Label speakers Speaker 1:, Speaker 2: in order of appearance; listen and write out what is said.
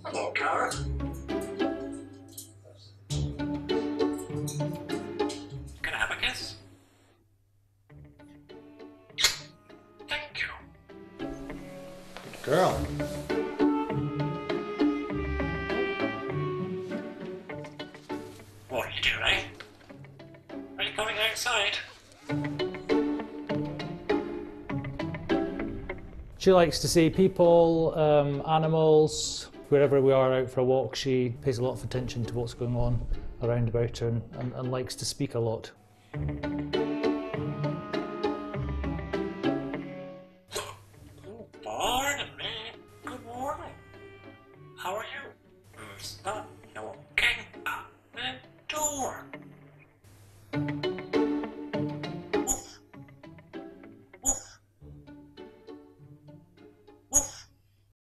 Speaker 1: Hello, carrot. Can I have a kiss? Thank you.
Speaker 2: Good girl.
Speaker 1: What are you doing, eh? Are you coming outside?
Speaker 2: She likes to see people, animals. Wherever we are out for a walk, she pays a lot of attention to what's going on around about her and likes to speak a lot.
Speaker 1: Oh, pardon me. Good morning. How are you?